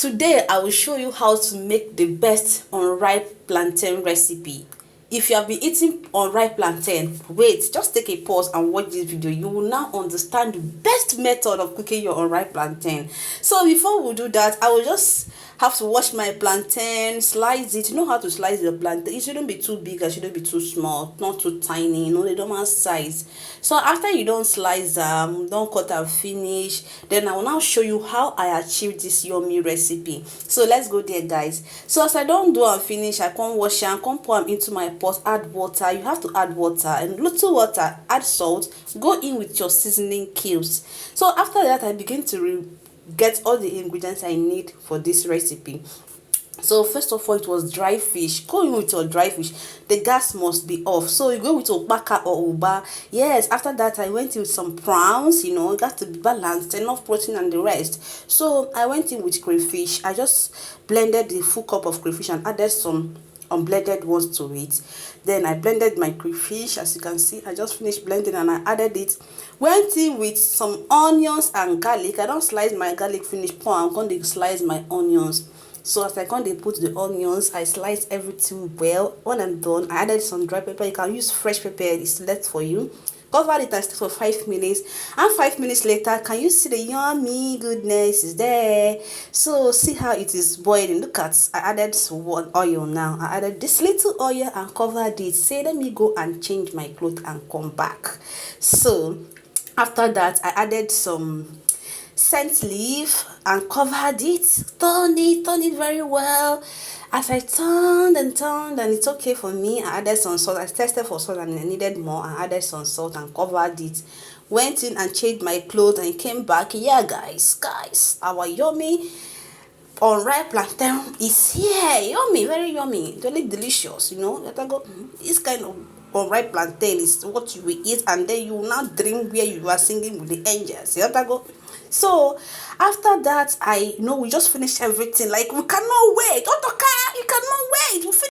Today I will show you how to make the best unripe plantain recipe. If you have been eating unripe plantain, wait, just take a pause and watch this video. You will now understand the best method of cooking your unripe plantain. So before we do that, I will just have to wash my plantain, slice it. You know how to slice your plantain. It shouldn't be too big, it shouldn't be too small, not too tiny, you know, the normal size. So after you don't slice them, don't cut and finish, then I will now show you how I achieved this yummy recipe. So let's go there, guys. So as I don't do and finish, I come wash and come pour them into my pot, add water. You have to add water and little water, add salt, go in with your seasoning cubes. So after that, I begin to get all the ingredients I need for this recipe. So first of all, it was dry fish. Go in with your dry fish. The gas must be off. So you go with obaka or uba. Yes, after that I went in with some prawns, you know, it got to be balanced, enough protein and the rest. So I went in with crayfish. I just blended the full cup of crayfish and added some unblended ones to it. Then I blended my crayfish. As you can see, I just finished blending and I added it. Went in with some onions and garlic. I don't slice my garlic finish, pour I'm going to slice my onions. So as I come dey put the onions, I slice everything well. When I'm done, I added some dry pepper. You can use fresh pepper, it's left for you. Cover it and stay for 5 minutes, and 5 minutes later, can you see the yummy goodness is there? So see how it is boiling. Look at, I added one oil now. I added this little oil and covered it. Say let me go and change my clothes and come back. So after that, I added some scent leaf and covered it, turn it very well. As I turned and it's okay for me, I added some salt. I tested for salt and I needed more. I added some salt and covered it. Went in and changed my clothes and came back. Yeah, guys, our yummy unripe plantain is here. Yummy, very yummy, really delicious. You know, let I go. This kind of unripe plantain is what you will eat, and then you will now dream where you are singing with the angels. You have to go. So after that, we just finished everything. Like, we cannot wait. Otoka, you cannot wait. We